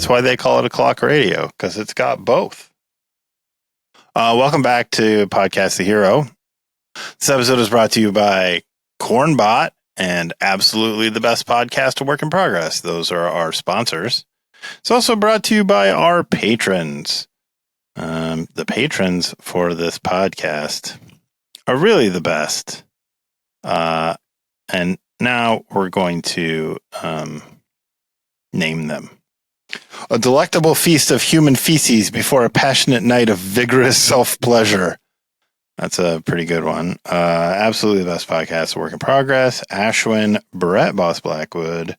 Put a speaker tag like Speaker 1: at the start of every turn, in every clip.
Speaker 1: That's why they call it a clock radio, because it's got both. Welcome back to Podcast the Hero. This episode is brought to you by Cornbot and Absolutely the Best Podcast to Work in Progress. Those are our sponsors. It's also brought to you by our patrons. The patrons for this podcast are really the best. And now we're going to name them. A delectable feast of human feces before a passionate night of vigorous self-pleasure. That's a pretty good one. Absolutely the Best Podcast, Work in Progress. Ashwin, Brett, Boss Blackwood.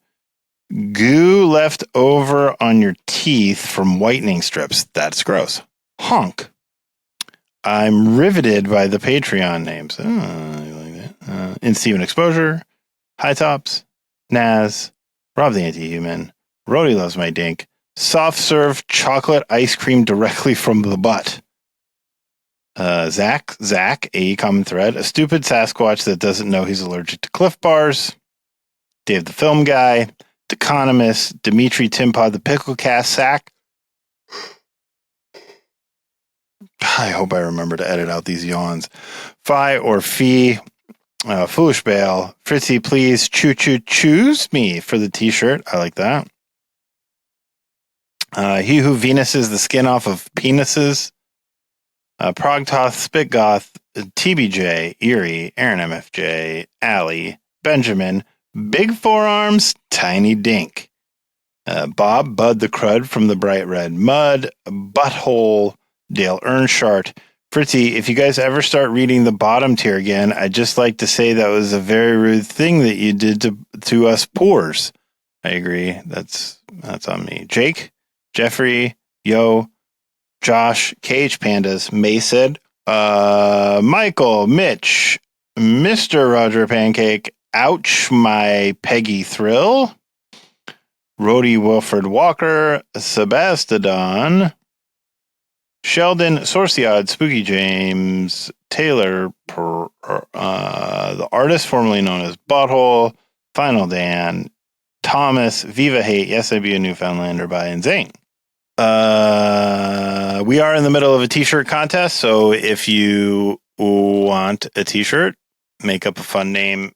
Speaker 1: Goo left over on your teeth from whitening strips. That's gross. Honk. I'm riveted by the Patreon names. Oh, I like that. In Steven Exposure. High Tops. Naz. Rob the Anti-Human. Rody Loves My Dink. Soft serve chocolate ice cream directly from the butt. Zach, a common thread. A stupid Sasquatch that doesn't know he's allergic to Cliff Bars. Dave the Film Guy. Deconomist. Dimitri Timpod the Pickle Cast Sack. I hope I remember to edit out these yawns. Phi or Fee. Foolish Bale. Fritzy, please choose me for the t-shirt. I like that. He who Venus is the skin off of penises. Progtoth, Spitgoth, TBJ, Erie, Aaron MFJ, Allie, Benjamin, Big Forearms, Tiny Dink. Bob, Bud the Crud from the Bright Red Mud, Butthole, Dale Earnshart. Fritzy, if you guys ever start reading the bottom tier again, I'd just like to say that was a very rude thing that you did to us poors. I agree. That's on me. Jake, Jeffrey, Yo, Josh, Cage Pandas, Mason, Michael, Mitch, Mr. Roger Pancake, Ouch, My Peggy Thrill, Rody Wilford Walker, Sebastodon, Sheldon, Sorciad, Spooky James, Taylor, the artist formerly known as Butthole, Final Dan, Thomas, Viva Hate, Yes I Be a Newfoundlander by Zane. We are in the middle of a t-shirt contest, so if you want a t-shirt, make up a fun name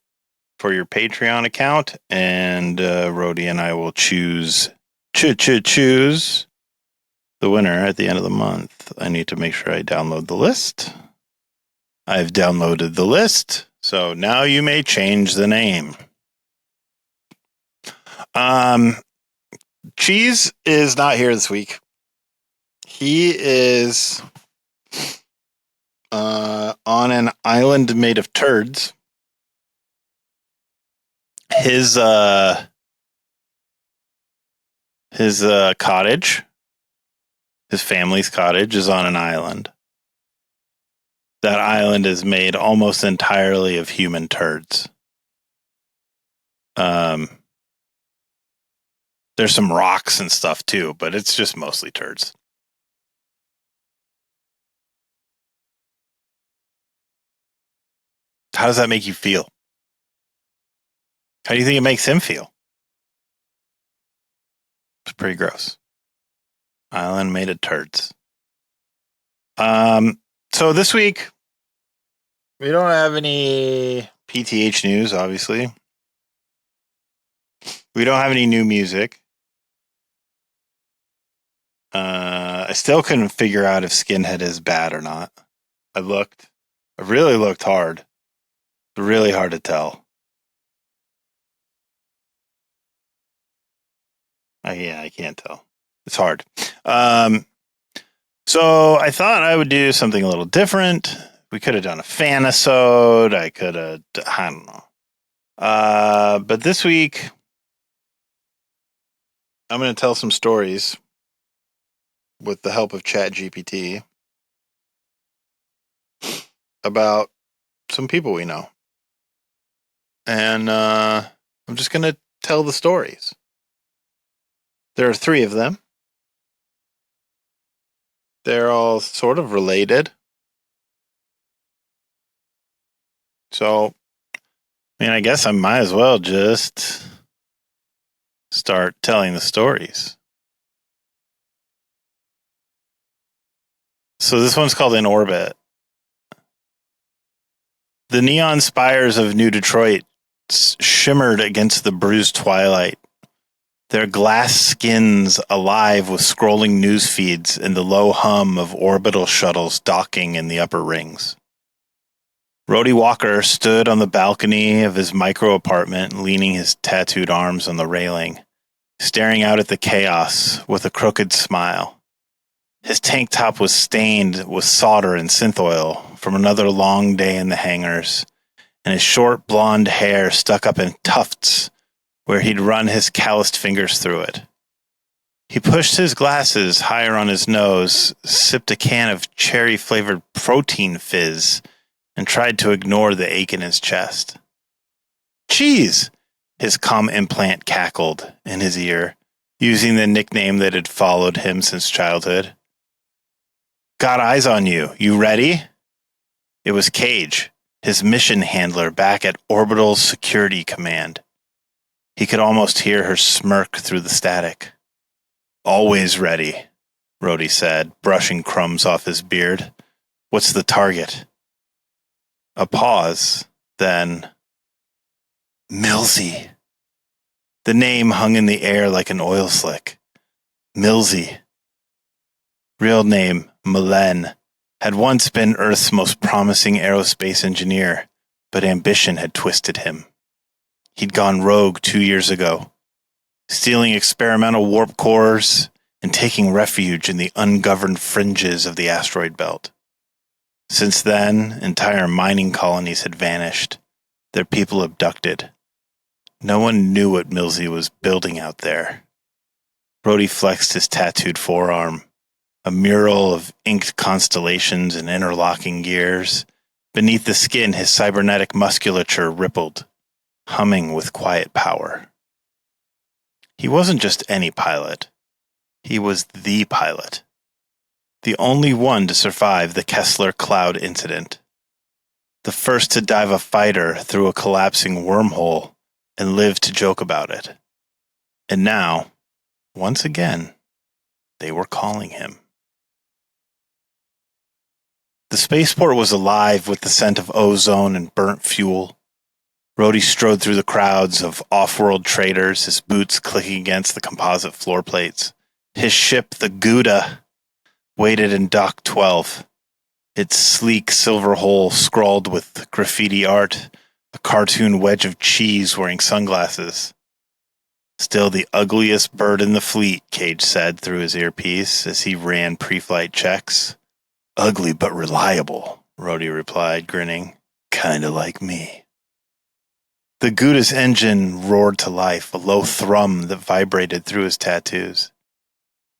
Speaker 1: for your Patreon account, and Rody and I will choose the winner at the end of the month. I need to make sure I download the list. I've downloaded the list, so now you may change the name. Cheese is not here this week. He is on an island made of turds. His cottage, his family's cottage, is on an island. That island is made almost entirely of human turds. There's some rocks and stuff too, but it's just mostly turds. How does that make you feel? How do you think it makes him feel? It's pretty gross. Island made of turds. So this week, we don't have any PTH news, obviously. We don't have any new music. I still couldn't figure out if Skinhead is bad or not. I really looked hard. It's really hard to tell. I can't tell. It's hard. So I thought I would do something a little different. We could have done a fanisode. I don't know. But this week, I'm going to tell some stories with the help of ChatGPT about some people we know. And I'm just going to tell the stories. There are 3 of them. They're all sort of related. So, I guess I might as well just start telling the stories. So this one's called In Orbit. The neon spires of New Detroit shimmered against the bruised twilight, their glass skins alive with scrolling news feeds and the low hum of orbital shuttles docking in the upper rings. Rody Walker stood on the balcony of his micro apartment, leaning his tattooed arms on the railing, staring out at the chaos with a crooked smile. His tank top was stained with solder and synth oil from another long day in the hangars, and his short blonde hair stuck up in tufts where he'd run his calloused fingers through it. He pushed his glasses higher on his nose, sipped a can of cherry-flavored protein fizz, and tried to ignore the ache in his chest. "Cheese!" His comm implant cackled in his ear, using the nickname that had followed him since childhood. "Got eyes on you. You ready?" It was Cage, his mission handler back at Orbital Security Command. He could almost hear her smirk through the static. "Always ready," Rody said, brushing crumbs off his beard. "What's the target?" A pause, then... Millsy. The name hung in the air like an oil slick. Millsy. Real name, Malen, had once been Earth's most promising aerospace engineer, but ambition had twisted him. He'd gone rogue 2 years ago, stealing experimental warp cores and taking refuge in the ungoverned fringes of the asteroid belt. Since then, entire mining colonies had vanished, their people abducted. No one knew what Millsy was building out there. Rody flexed his tattooed forearm, a mural of inked constellations and interlocking gears. Beneath the skin, his cybernetic musculature rippled, humming with quiet power. He wasn't just any pilot. He was the pilot. The only one to survive the Kessler Cloud incident. The first to dive a fighter through a collapsing wormhole and live to joke about it. And now, once again, they were calling him. The spaceport was alive with the scent of ozone and burnt fuel. Rody strode through the crowds of off-world traders, his boots clicking against the composite floor plates. His ship, the Gouda, waited in Dock 12, its sleek silver hull scrawled with graffiti art, a cartoon wedge of cheese wearing sunglasses. "Still the ugliest bird in the fleet," Cage said through his earpiece as he ran pre-flight checks. "Ugly but reliable," Rody replied, grinning. "Kinda like me." The Gouda's engine roared to life, a low thrum that vibrated through his tattoos.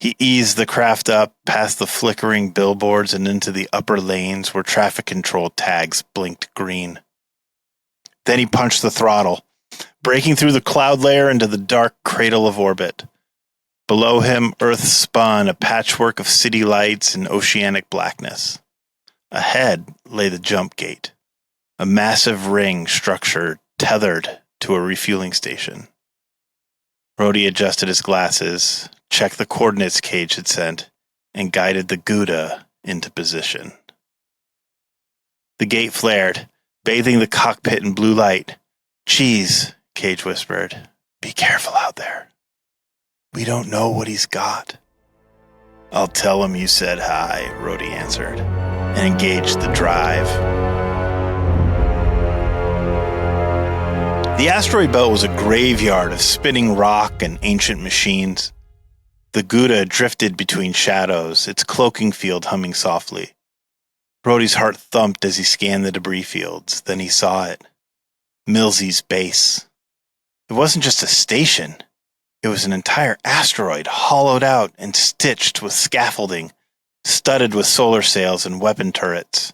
Speaker 1: He eased the craft up past the flickering billboards and into the upper lanes where traffic control tags blinked green. Then he punched the throttle, breaking through the cloud layer into the dark cradle of orbit. Below him, Earth spun, a patchwork of city lights and oceanic blackness. Ahead lay the jump gate, a massive ring structure tethered to a refueling station. Rody adjusted his glasses, checked the coordinates Cage had sent, and guided the Gouda into position. The gate flared, bathing the cockpit in blue light. "Cheese," Cage whispered. "Be careful out there. We don't know what he's got." "I'll tell him you said hi," Rody answered, and engaged the drive. The asteroid belt was a graveyard of spinning rock and ancient machines. The Gouda drifted between shadows, its cloaking field humming softly. Rody's heart thumped as he scanned the debris fields. Then he saw it. Millsy's base. It wasn't just a station. It was an entire asteroid, hollowed out and stitched with scaffolding, studded with solar sails and weapon turrets.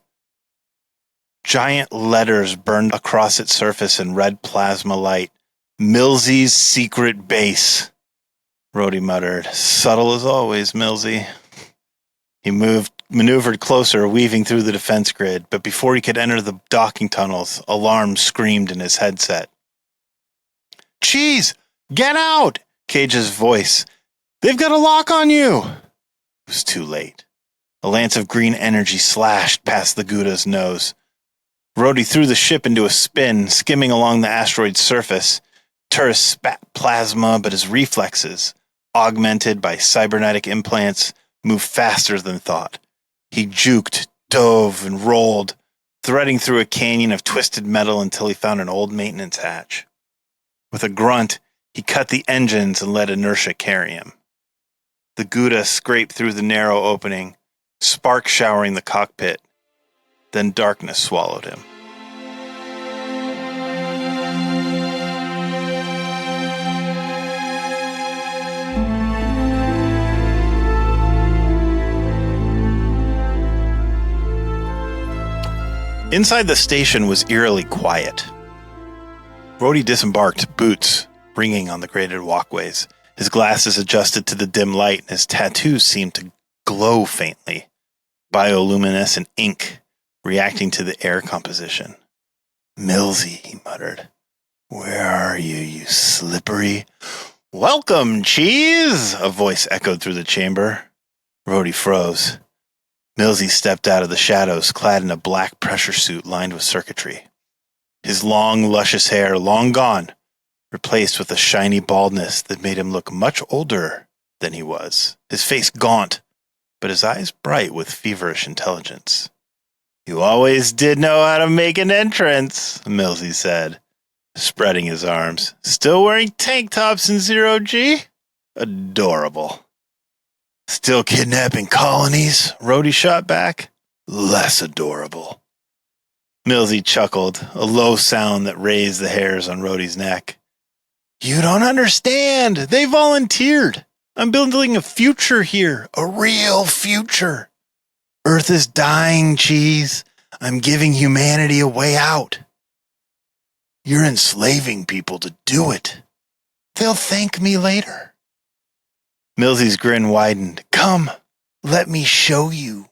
Speaker 1: Giant letters burned across its surface in red plasma light. "Millsy's secret base." Rody muttered, "Subtle as always, Millsy." He maneuvered closer, weaving through the defense grid, but before he could enter the docking tunnels, alarms screamed in his headset. "Cheese! Get out!" Cage's voice. "They've got a lock on you!" It was too late. A lance of green energy slashed past the Gouda's nose. Rody threw the ship into a spin, skimming along the asteroid's surface. Turris spat plasma, but his reflexes, augmented by cybernetic implants, moved faster than thought. He juked, dove, and rolled, threading through a canyon of twisted metal until he found an old maintenance hatch. With a grunt, he cut the engines and let inertia carry him. The Gouda scraped through the narrow opening, sparks showering the cockpit. Then darkness swallowed him. Inside the station was eerily quiet. Rody disembarked, boots ringing on the graded walkways. His glasses adjusted to the dim light, and his tattoos seemed to glow faintly. Bioluminescent ink reacting to the air composition. "Millsy," he muttered. "Where are you, you slippery?" "Welcome, cheese!" a voice echoed through the chamber. Rody froze. Millsy stepped out of the shadows, clad in a black pressure suit lined with circuitry. His long, luscious hair, long gone, replaced with a shiny baldness that made him look much older than he was. His face gaunt, but his eyes bright with feverish intelligence. "You always did know how to make an entrance," Millsy said, spreading his arms. "Still wearing tank tops in 0G? Adorable." "Still kidnapping colonies?" Rody shot back. "Less adorable." Millsy chuckled, a low sound that raised the hairs on Rody's neck. "You don't understand. They volunteered. I'm building a future here, a real future. Earth is dying, cheese. I'm giving humanity a way out. You're enslaving people to do it. They'll thank me later." Millsy's grin widened. "Come, let me show you."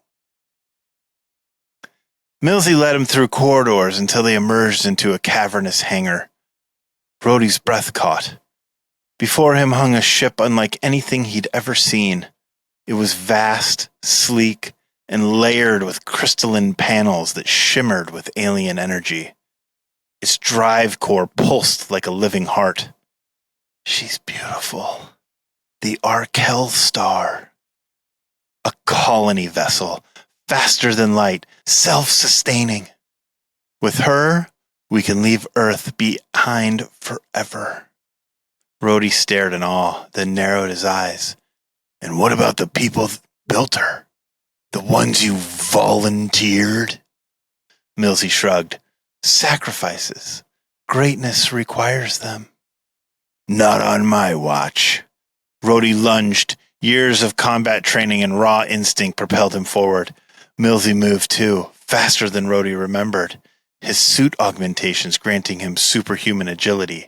Speaker 1: Millsy led him through corridors until they emerged into a cavernous hangar. Rody's breath caught. Before him hung a ship unlike anything he'd ever seen. It was vast, sleek, and layered with crystalline panels that shimmered with alien energy. Its drive core pulsed like a living heart. "She's beautiful. The Arkel Star. A colony vessel, faster than light, self-sustaining. With her, we can leave Earth behind forever." Rody stared in awe, then narrowed his eyes. "And what about the people that built her? The ones you volunteered?" Millsy shrugged. "Sacrifices. Greatness requires them." "Not on my watch." Rody lunged. Years of combat training and raw instinct propelled him forward. Millsy moved too, faster than Rody remembered, his suit augmentations granting him superhuman agility.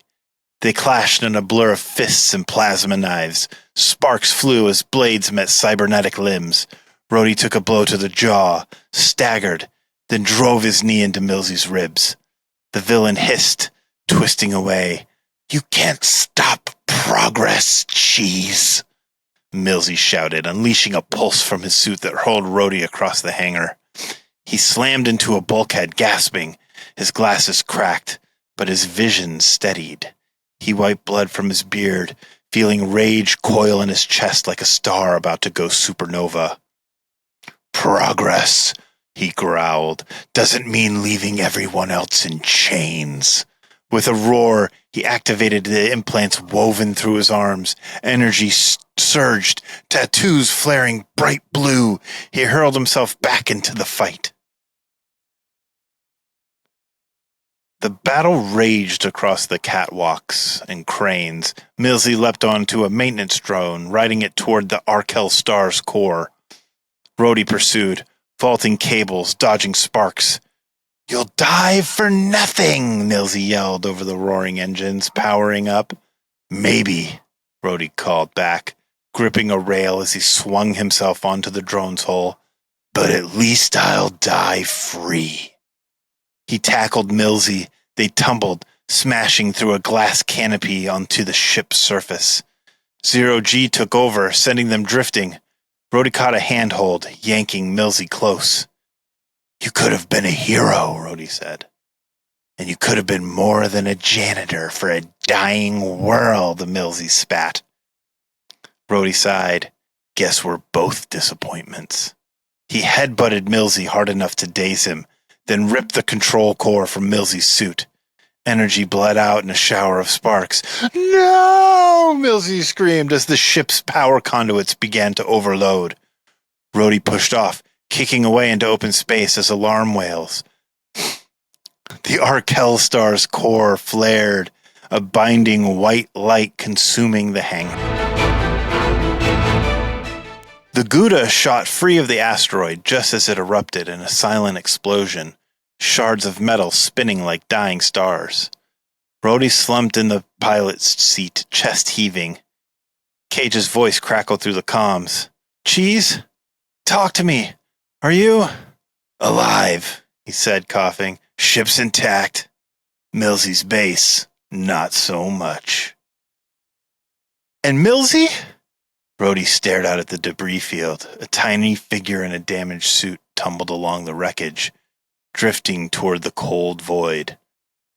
Speaker 1: They clashed in a blur of fists and plasma knives. Sparks flew as blades met cybernetic limbs. Rody took a blow to the jaw, staggered, then drove his knee into Millsy's ribs. The villain hissed, twisting away. "You can't stop progress, cheese," Millsy shouted, unleashing a pulse from his suit that hurled Rody across the hangar. He slammed into a bulkhead, gasping. His glasses cracked, but his vision steadied. He wiped blood from his beard, feeling rage coil in his chest like a star about to go supernova. "Progress," he growled, "doesn't mean leaving everyone else in chains." With a roar, he activated the implants woven through his arms. Energy surged, tattoos flaring bright blue. He hurled himself back into the fight. The battle raged across the catwalks and cranes. Millsy leapt onto a maintenance drone, riding it toward the Arkel Star's core. Rody pursued, vaulting cables, dodging sparks. "You'll die for nothing," Millsy yelled over the roaring engines, powering up. "Maybe," Rody called back, gripping a rail as he swung himself onto the drone's hull. "But at least I'll die free." He tackled Millsy. They tumbled, smashing through a glass canopy onto the ship's surface. 0G took over, sending them drifting. Rody caught a handhold, yanking Millsy close. You could have been a hero, Rody said. And you could have been more than a janitor for a dying world, Millsy spat. Rody sighed. Guess we're both disappointments. He headbutted Millsy hard enough to daze him, then ripped the control core from Millsy's suit. Energy bled out in a shower of sparks. No! Millsy screamed as the ship's power conduits began to overload. Rody pushed off, kicking away into open space as alarm wails. The Arkel star's core flared, a binding white light consuming the hangar. The Gouda shot free of the asteroid just as it erupted in a silent explosion, shards of metal spinning like dying stars. Rody slumped in the pilot's seat, chest heaving. Cage's voice crackled through the comms. Cheese? Talk to me. Are you? Alive, he said, coughing. Ship's intact. Millsy's base, not so much. And Millsy? Rody stared out at the debris field. A tiny figure in a damaged suit tumbled along the wreckage, drifting toward the cold void.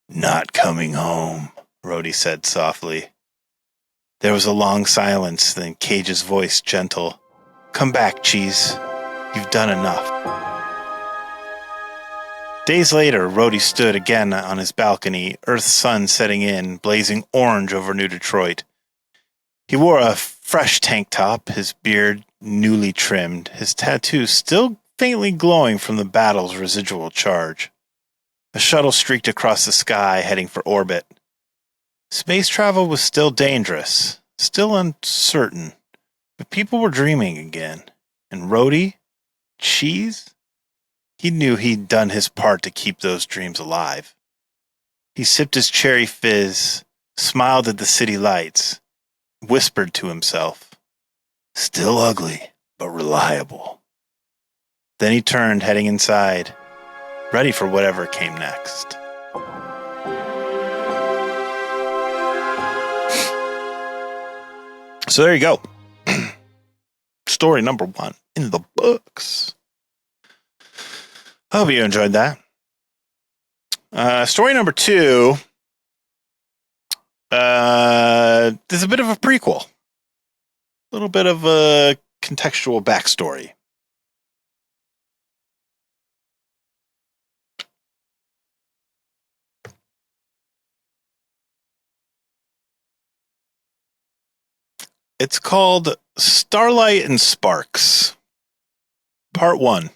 Speaker 1: Not coming home, Rody said softly. There was a long silence, then Cage's voice gentle. Come back, Cheese. You've done enough. Days later, Rody stood again on his balcony, Earth's sun setting in, blazing orange over New Detroit. He wore a fresh tank top, his beard newly trimmed, his tattoos still faintly glowing from the battle's residual charge. A shuttle streaked across the sky, heading for orbit. Space travel was still dangerous, still uncertain, but people were dreaming again. And Rody? Cheese? He knew he'd done his part to keep those dreams alive. He sipped his cherry fizz, smiled at the city lights, whispered to himself, still ugly, but reliable. Then he turned, heading inside, ready for whatever came next. So there you go. Story number 1 in the books. I hope you enjoyed that. Story number 2 is a bit of a prequel. A little bit of a contextual backstory. It's called Starlight and Sparks. Part 1.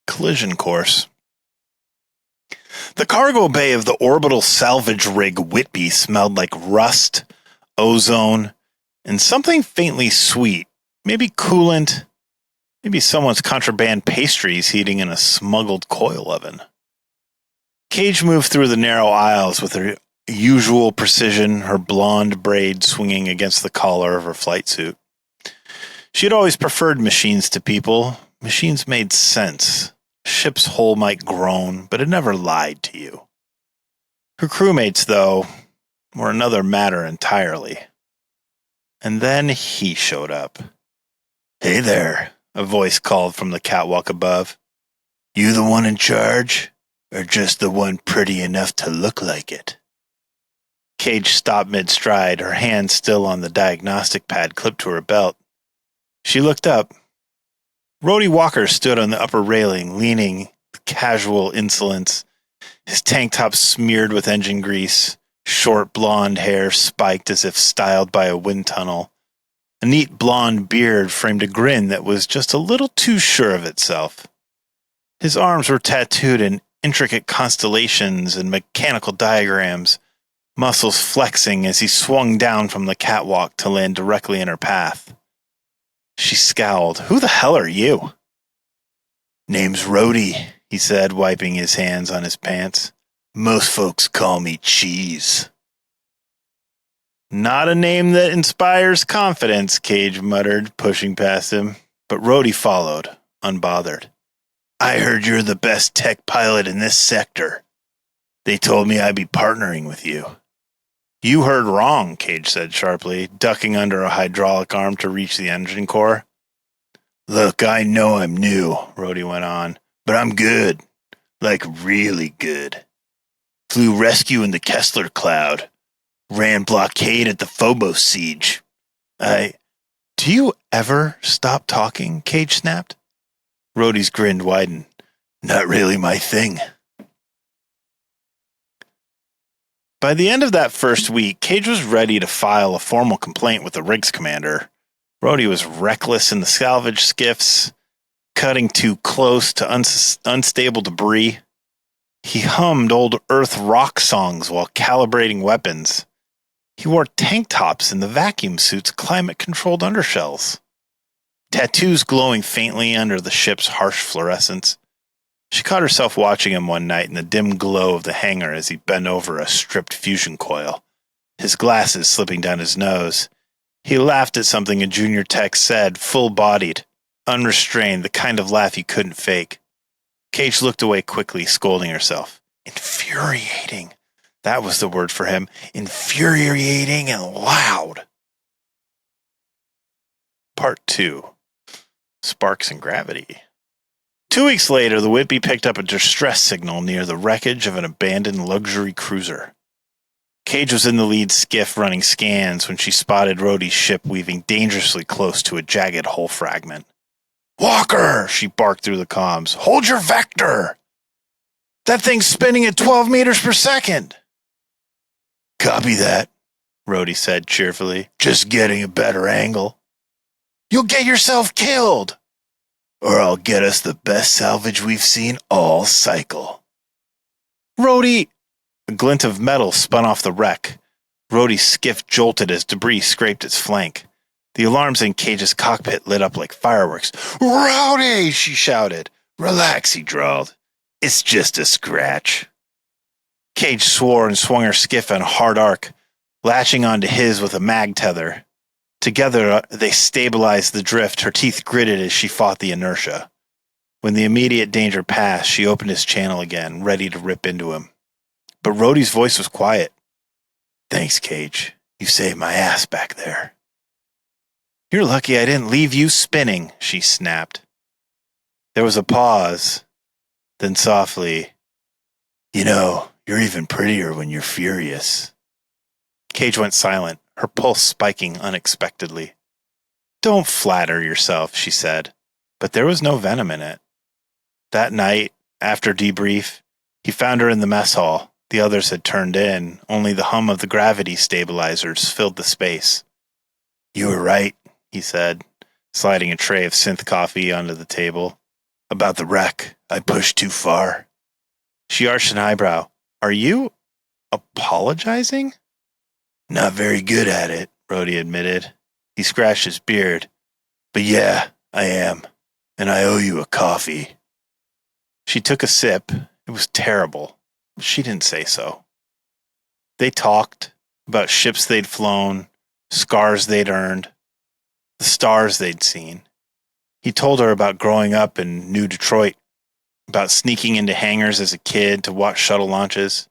Speaker 1: Collision Course. The cargo bay of the orbital salvage rig Whitby smelled like rust, ozone, and something faintly sweet. Maybe coolant. Maybe someone's contraband pastries heating in a smuggled coil oven. Cage moved through the narrow aisles with her usual precision, her blonde braid swinging against the collar of her flight suit. She had always preferred machines to people. Machines made sense. Ship's hull might groan, but it never lied to you. Her crewmates, though, were another matter entirely. And then he showed up. Hey there, a voice called from the catwalk above. You the one in charge, or just the one pretty enough to look like it? Cage stopped mid-stride, her hand still on the diagnostic pad clipped to her belt. She looked up. Rody Walker stood on the upper railing, leaning with casual insolence, his tank top smeared with engine grease, short blonde hair spiked as if styled by a wind tunnel. A neat blonde beard framed a grin that was just a little too sure of itself. His arms were tattooed in intricate constellations and mechanical diagrams, muscles flexing as he swung down from the catwalk to land directly in her path. She scowled. Who the hell are you? Name's Rody, he said, wiping his hands on his pants. Most folks call me Cheese. Not a name that inspires confidence, Cage muttered, pushing past him. But Rody followed, unbothered. I heard you're the best tech pilot in this sector. They told me I'd be partnering with you. You heard wrong, Cage said sharply, ducking under a hydraulic arm to reach the engine core. Look, I know I'm new, Rody went on, but I'm good. Like, really good. Flew rescue in the Kessler Cloud. Ran blockade at the Phobos siege. Do you ever stop talking? Cage snapped. Rody's grin widened. Not really my thing. By the end of that first week, Cage was ready to file a formal complaint with the Riggs commander. Rody was reckless in the salvage skiffs, cutting too close to unstable debris. He hummed old Earth rock songs while calibrating weapons. He wore tank tops in the vacuum suit's climate-controlled undershells. Tattoos glowing faintly under the ship's harsh fluorescence. She caught herself watching him one night in the dim glow of the hangar as he bent over a stripped fusion coil, his glasses slipping down his nose. He laughed at something a junior tech said, full-bodied, unrestrained, the kind of laugh you couldn't fake. Cage looked away quickly, scolding herself. Infuriating. That was the word for him. Infuriating and loud. Part 2. Sparks and Gravity. 2 weeks later, the Whitby picked up a distress signal near the wreckage of an abandoned luxury cruiser. Cage was in the lead skiff running scans when she spotted Rody's ship weaving dangerously close to a jagged hull fragment. Walker, she barked through the comms. Hold your vector! That thing's spinning at 12 meters per second. Copy that, Rody said cheerfully. Just getting a better angle. You'll get yourself killed! Or I'll get us the best salvage we've seen all cycle. Rody! A glint of metal spun off the wreck. Rody's skiff jolted as debris scraped its flank. The alarms in Cage's cockpit lit up like fireworks. Rody! She shouted. Relax, he drawled. It's just a scratch. Cage swore and swung her skiff on a hard arc, latching onto his with a mag tether. Together, they stabilized the drift, her teeth gritted as she fought the inertia. When the immediate danger passed, she opened his channel again, ready to rip into him. But Rody's voice was quiet. Thanks, Cage. You saved my ass back there. You're lucky I didn't leave you spinning, she snapped. There was a pause. Then softly, you know, you're even prettier when you're furious. Cage went silent, her pulse spiking unexpectedly. Don't flatter yourself, she said, but there was no venom in it. That night, after debrief, he found her in the mess hall. The others had turned in, only the hum of the gravity stabilizers filled the space. You were right, he said, sliding a tray of synth coffee onto the table. About the wreck, I pushed too far. She arched an eyebrow. Are you apologizing? Not very good at it, Rody admitted. He scratched his beard. But yeah, I am. And I owe you a coffee. She took a sip. It was terrible. She didn't say so. They talked about ships they'd flown, scars they'd earned, the stars they'd seen. He told her about growing up in New Detroit, about sneaking into hangars as a kid to watch shuttle launches.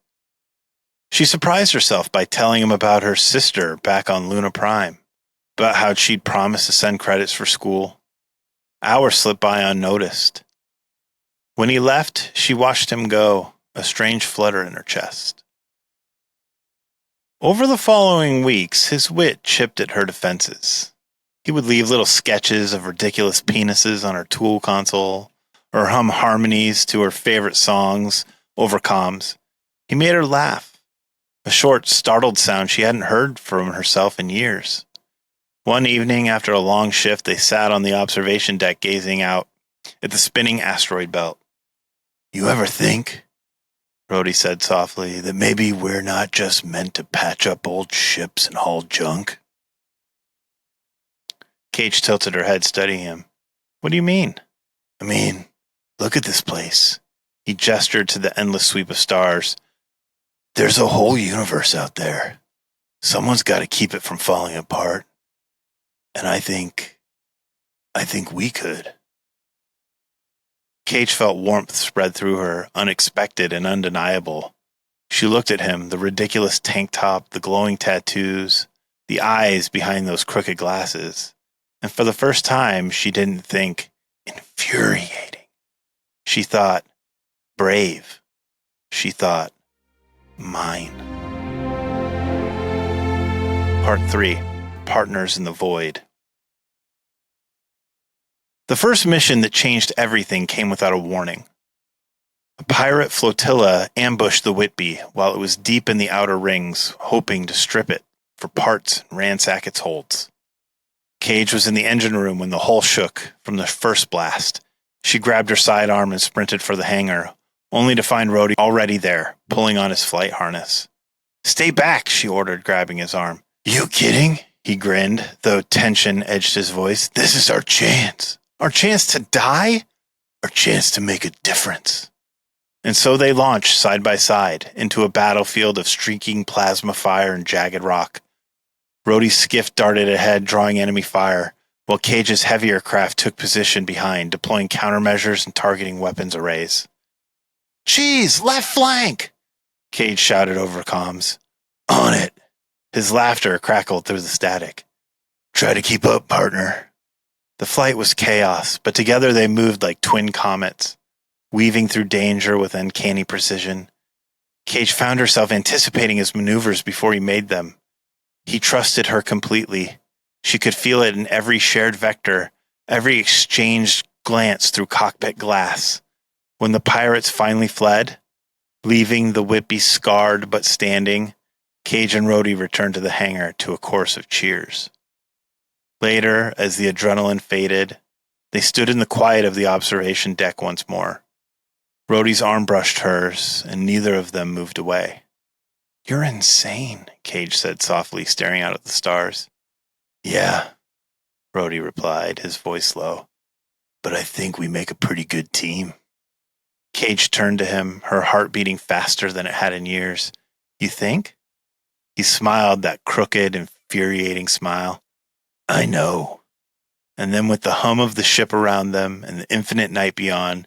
Speaker 1: She surprised herself by telling him about her sister back on Luna Prime, about how she'd promised to send credits for school. Hours slipped by unnoticed. When he left, she watched him go, a strange flutter in her chest. Over the following weeks, his wit chipped at her defenses. He would leave little sketches of ridiculous penises on her tool console, or hum harmonies to her favorite songs over comms. He made her laugh, a short, startled sound she hadn't heard from herself in years. One evening, after a long shift, they sat on the observation deck gazing out at the spinning asteroid belt. You ever think, Rody said softly, that maybe we're not just meant to patch up old ships and haul junk? Cage tilted her head, studying him. What do you mean? I mean, look at this place. He gestured to the endless sweep of stars. There's a whole universe out there. Someone's got to keep it from falling apart. And I think we could. Cage felt warmth spread through her, unexpected and undeniable. She looked at him, the ridiculous tank top, the glowing tattoos, the eyes behind those crooked glasses. And for the first time, she didn't think infuriating. She thought brave. She thought mine. Part 3. Partners in the Void. The first mission that changed everything came without a warning. A pirate flotilla ambushed the Whitby while it was deep in the outer rings, hoping to strip it for parts and ransack its holds. Cage was in the engine room when the hull shook from the first blast. She grabbed her sidearm and sprinted for the hangar, only to find Rody already there, pulling on his flight harness. "Stay back," she ordered, grabbing his arm. "You kidding?" He grinned, though tension edged his voice. "This is our chance. Our chance to die? Our chance to make a difference." And so they launched side by side into a battlefield of streaking plasma fire and jagged rock. Rody's skiff darted ahead, drawing enemy fire, while Cage's heavier craft took position behind, deploying countermeasures and targeting weapons arrays. "Cheese, left flank!" Cage shouted over comms. "On it!" His laughter crackled through the static. "Try to keep up, partner." The flight was chaos, but together they moved like twin comets, weaving through danger with uncanny precision. Cage found herself anticipating his maneuvers before he made them. He trusted her completely. She could feel it in every shared vector, every exchanged glance through cockpit glass. When the pirates finally fled, leaving the Whitby scarred but standing, Cage and Rody returned to the hangar to a chorus of cheers. Later, as the adrenaline faded, they stood in the quiet of the observation deck once more. Rody's arm brushed hers, and neither of them moved away. "You're insane," Cage said softly, staring out at the stars. "Yeah," Rody replied, his voice low. "But I think we make a pretty good team." Cage turned to him, her heart beating faster than it had in years. "You think?" He smiled, that crooked, infuriating smile. "I know." And then with the hum of the ship around them and the infinite night beyond,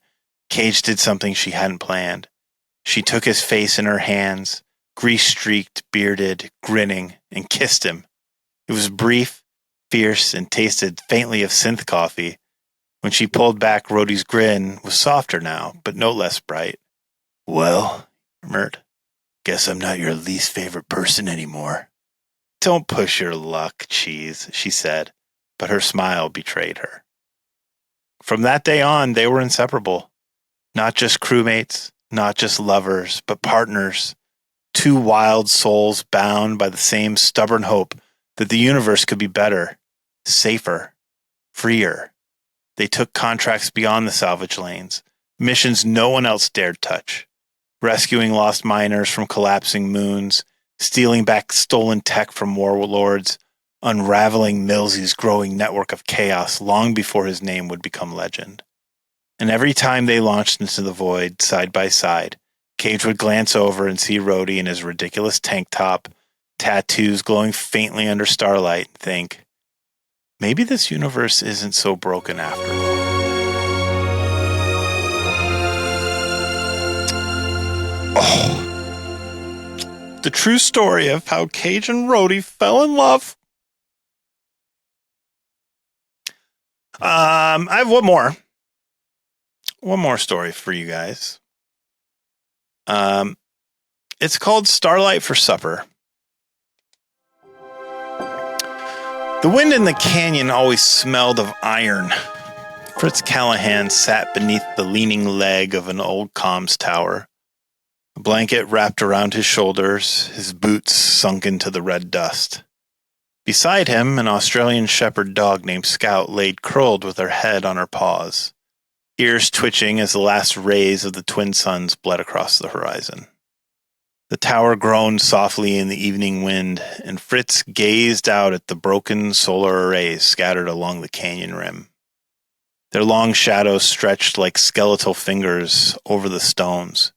Speaker 1: Cage did something she hadn't planned. She took his face in her hands, grease-streaked, bearded, grinning, and kissed him. It was brief, fierce, and tasted faintly of synth coffee. When she pulled back, Rody's grin was softer now, but no less bright. "Well," he murmured, "guess I'm not your least favorite person anymore." "Don't push your luck, Cheese," she said, but her smile betrayed her. From that day on, they were inseparable. Not just crewmates, not just lovers, but partners. Two wild souls bound by the same stubborn hope that the universe could be better, safer, freer. They took contracts beyond the salvage lanes, missions no one else dared touch, rescuing lost miners from collapsing moons, stealing back stolen tech from warlords, unraveling Millsy's growing network of chaos long before his name would become legend. And every time they launched into the void, side by side, Cage would glance over and see Rody in his ridiculous tank top, tattoos glowing faintly under starlight, and think, maybe this universe isn't so broken after all. Oh, the true story of how Cage and Rody fell in love. I have one more story for you guys. It's called Starlight for Supper. The wind in the canyon always smelled of iron. Fritz Callahan sat beneath the leaning leg of an old comms tower. A blanket wrapped around his shoulders, his boots sunk into the red dust. Beside him, an Australian shepherd dog named Scout laid curled with her head on her paws, ears twitching as the last rays of the twin suns bled across the horizon. The tower groaned softly in the evening wind, and Fritz gazed out at the broken solar arrays scattered along the canyon rim. Their long shadows stretched like skeletal fingers over the stones.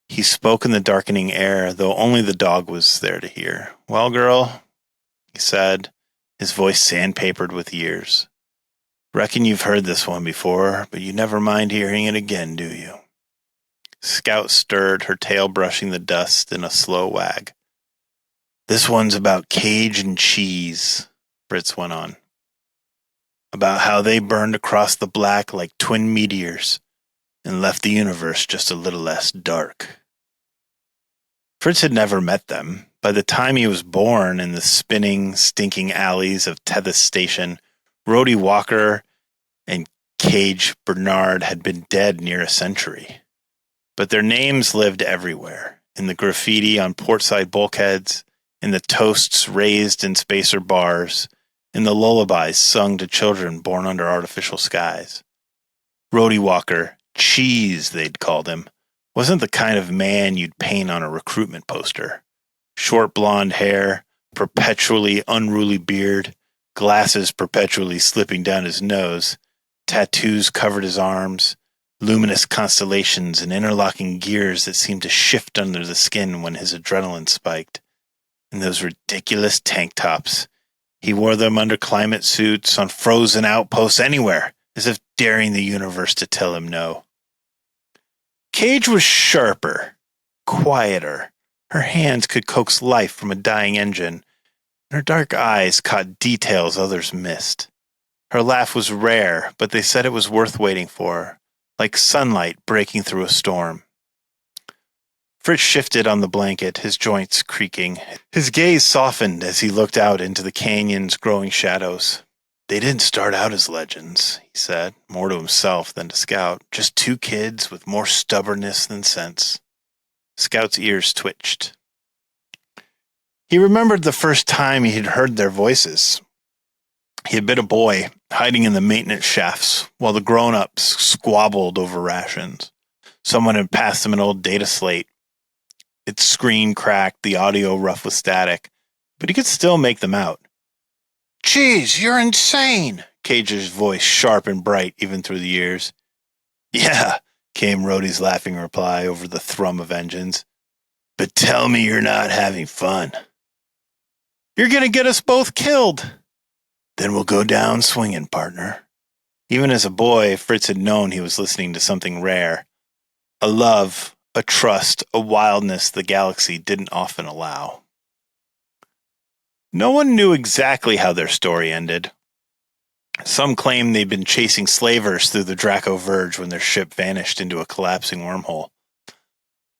Speaker 1: He spoke in the darkening air, though only the dog was there to hear. "Well, girl," he said, his voice sandpapered with years. "Reckon you've heard this one before, but you never mind hearing it again, do you?" Scout stirred, her tail brushing the dust in a slow wag. "This one's about Cage and cheese," Fritz went on. about how they burned across the black like twin meteors and left the universe just a little less dark. Fritz had never met them. By the time he was born in the spinning, stinking alleys of Tethys Station, Rody Walker and Cage Bernard had been dead near a century. But their names lived everywhere, in the graffiti on portside bulkheads, in the toasts raised in spacer bars, in the lullabies sung to children born under artificial skies. Rody Walker, Cheese they'd called him, wasn't the kind of man you'd paint on a recruitment poster. Short blonde hair, perpetually unruly beard, glasses perpetually slipping down his nose, tattoos covered his arms, luminous constellations and interlocking gears that seemed to shift under the skin when his adrenaline spiked. And those ridiculous tank tops. He wore them under climate suits, on frozen outposts, anywhere, as if daring the universe to tell him no. Cage was sharper, quieter. Her hands could coax life from a dying engine, and her dark eyes caught details others missed. Her laugh was rare, but they said it was worth waiting for, like sunlight breaking through a storm. Fritz shifted on the blanket, his joints creaking. His gaze softened as he looked out into the canyon's growing shadows. They didn't start out as legends, he said, more to himself than to Scout. Just two kids with more stubbornness than sense. Scout's ears twitched. He remembered the first time he had heard their voices. He had been a boy, hiding in the maintenance shafts, while the grown-ups squabbled over rations. Someone had passed him an old data slate. Its screen cracked, the audio rough with static, but he could still make them out. "Jeez, you're insane!" Cage's voice sharp and bright even through the years. "Yeah," came Rody's laughing reply over the thrum of engines. "But tell me you're not having fun." "You're gonna get us both killed." "Then we'll go down swinging, partner." Even as a boy, Fritz had known he was listening to something rare. A love, a trust, a wildness the galaxy didn't often allow. No one knew exactly how their story ended. Some claimed they'd been chasing slavers through the Draco Verge when their ship vanished into a collapsing wormhole.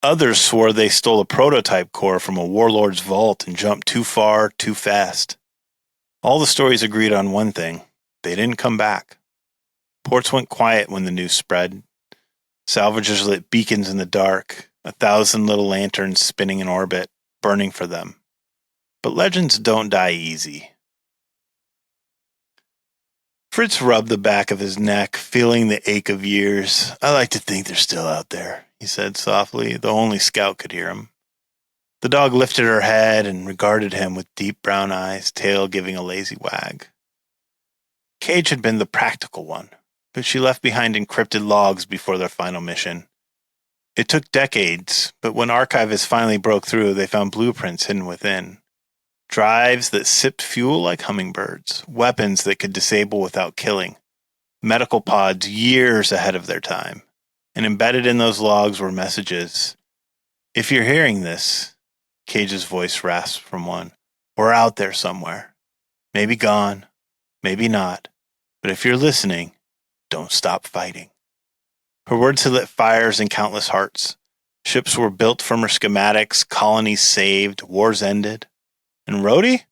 Speaker 1: Others swore they stole a prototype core from a warlord's vault and jumped too far, too fast. All the stories agreed on one thing. They didn't come back. Ports went quiet when the news spread. Salvagers lit beacons in the dark, 1,000 little lanterns spinning in orbit, burning for them. But legends don't die easy. Fritz rubbed the back of his neck, feeling the ache of years. "I like to think they're still out there," he said softly, though only Scout could hear him. The dog lifted her head and regarded him with deep brown eyes, tail giving a lazy wag. Cage had been the practical one, but she left behind encrypted logs before their final mission. It took decades, but when archivists finally broke through, they found blueprints hidden within. Drives that sipped fuel like hummingbirds, weapons that could disable without killing, medical pods years ahead of their time. And embedded in those logs were messages. "If you're hearing this," Cage's voice rasped from one, "we're out there somewhere. Maybe gone, maybe not. But if you're listening, don't stop fighting." Her words had lit fires in countless hearts. Ships were built from her schematics, colonies saved, wars ended. And Rody?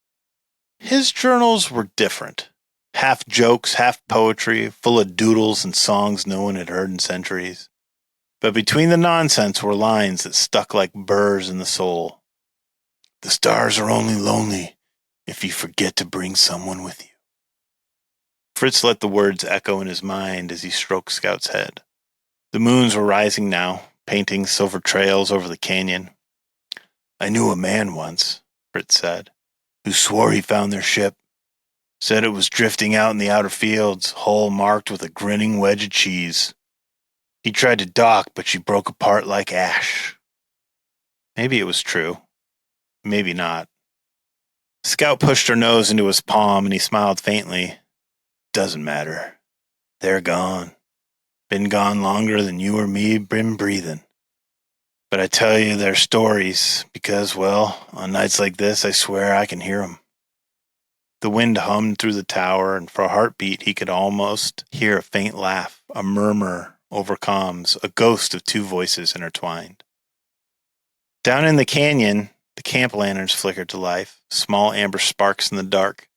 Speaker 1: His journals were different. Half jokes, half poetry, full of doodles and songs no one had heard in centuries. But between the nonsense were lines that stuck like burrs in the soul. "The stars are only lonely if you forget to bring someone with you." Fritz let the words echo in his mind as he stroked Scout's head. The moons were rising now, painting silver trails over the canyon. "I knew a man once," Fritz said, "who swore he found their ship. Said it was drifting out in the outer fields, hull marked with a grinning wedge of cheese. He tried to dock, but she broke apart like ash." Maybe it was true. Maybe not. Scout pushed her nose into his palm and he smiled faintly. "Doesn't matter. They're gone. Been gone longer than you or me been breathing. But I tell you their stories because, well, on nights like this, I swear I can hear 'em." The wind hummed through the tower, and for a heartbeat he could almost hear a faint laugh, a murmur over comms, a ghost of two voices intertwined. Down in the canyon, the camp lanterns flickered to life, small amber sparks in the dark.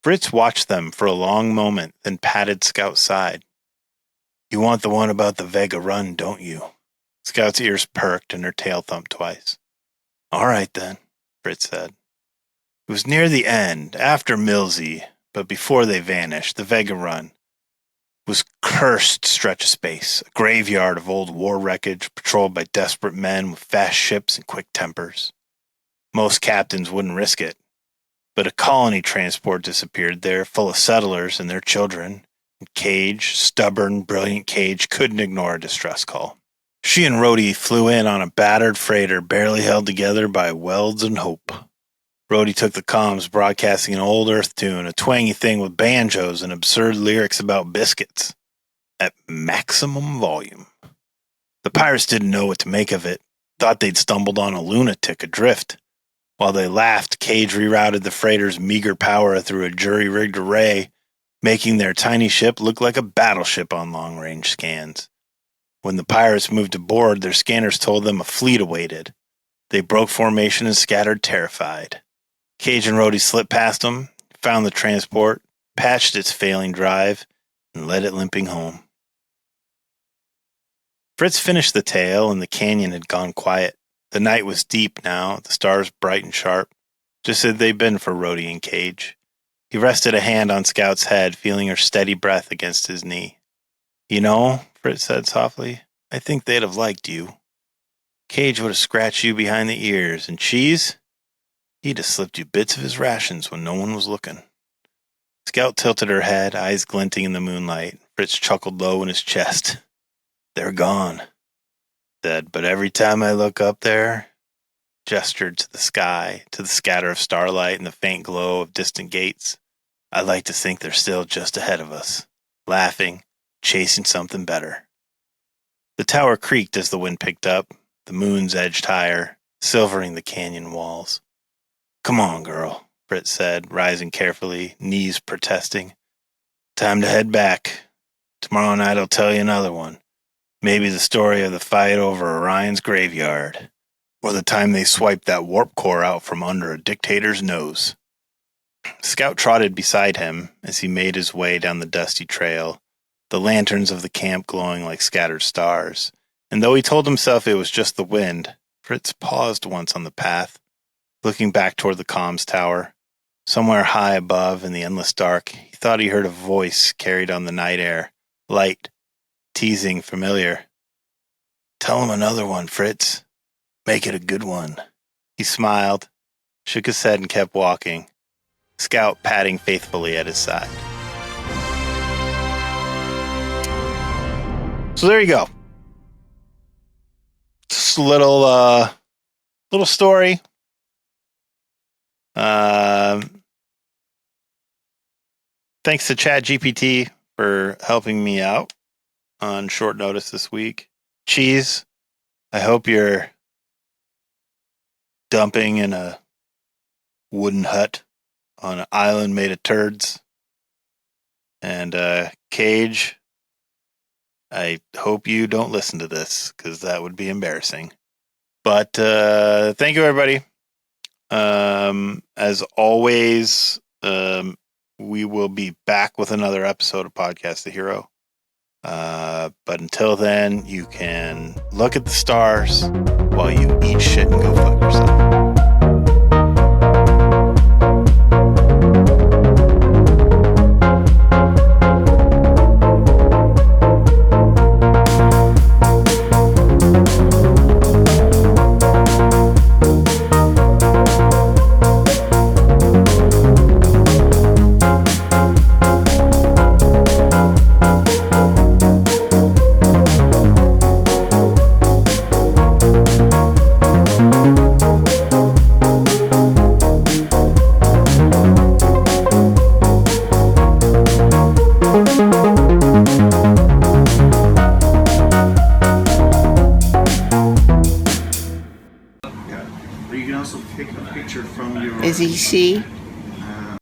Speaker 1: Fritz watched them for a long moment, then patted Scout's side. "You want the one about the Vega Run, don't you?" Scout's ears perked and her tail thumped twice. "All right, then," Fritz said. It was near the end, after Millsy, but before they vanished. The Vega Run was cursed stretch of space, a graveyard of old war wreckage patrolled by desperate men with fast ships and quick tempers. Most captains wouldn't risk it, but a colony transport disappeared there, full of settlers and their children. And Cage, stubborn, brilliant Cage, couldn't ignore a distress call. She and Rody flew in on a battered freighter barely held together by welds and hope. Rody took the comms, broadcasting an old Earth tune, a twangy thing with banjos and absurd lyrics about biscuits, at maximum volume. The pirates didn't know what to make of it, thought they'd stumbled on a lunatic adrift. While they laughed, Cage rerouted the freighter's meager power through a jury-rigged array, making their tiny ship look like a battleship on long-range scans. When the pirates moved aboard, their scanners told them a fleet awaited. They broke formation and scattered terrified. Cage and Rody slipped past them, found the transport, patched its failing drive, and led it limping home. Fritz finished the tale, and the canyon had gone quiet. The night was deep now, the stars bright and sharp, just as they'd been for Rody and Cage. He rested a hand on Scout's head, feeling her steady breath against his knee. "You know," Fritz said softly, "I think they'd have liked you. Cage would have scratched you behind the ears, and Cheese, he'd have slipped you bits of his rations when no one was looking." Scout tilted her head, eyes glinting in the moonlight. Fritz chuckled low in his chest. "They're gone," he said, "but every time I look up there," gestured to the sky, to the scatter of starlight and the faint glow of distant gates, "I like to think they're still just ahead of us, laughing, chasing something better." The tower creaked as the wind picked up. The moons edged higher, silvering the canyon walls. "Come on, girl," Fritz said, rising carefully, knees protesting. "Time to head back. Tomorrow night I'll tell you another one. Maybe the story of the fight over Orion's graveyard, or the time they swiped that warp core out from under a dictator's nose." Scout trotted beside him as he made his way down the dusty trail, the lanterns of the camp glowing like scattered stars. And though he told himself it was just the wind, Fritz paused once on the path, looking back toward the comms tower. Somewhere high above in the endless dark, he thought he heard a voice carried on the night air, light, teasing, familiar. "Tell him another one, Fritz. Make it a good one." He smiled, shook his head, and kept walking, Scout padding faithfully at his side. So there you go. Just a little story. Thanks to ChatGPT for helping me out on short notice this week. Cheese, I hope you're dumping in a wooden hut on an island made of turds. And Cage, I hope you don't listen to this, because that would be embarrassing. But thank you, everybody. As always, we will be back with another episode of Podcast the Hero. But until then, you can look at the stars while you eat shit and go fuck yourself.
Speaker 2: Is he C?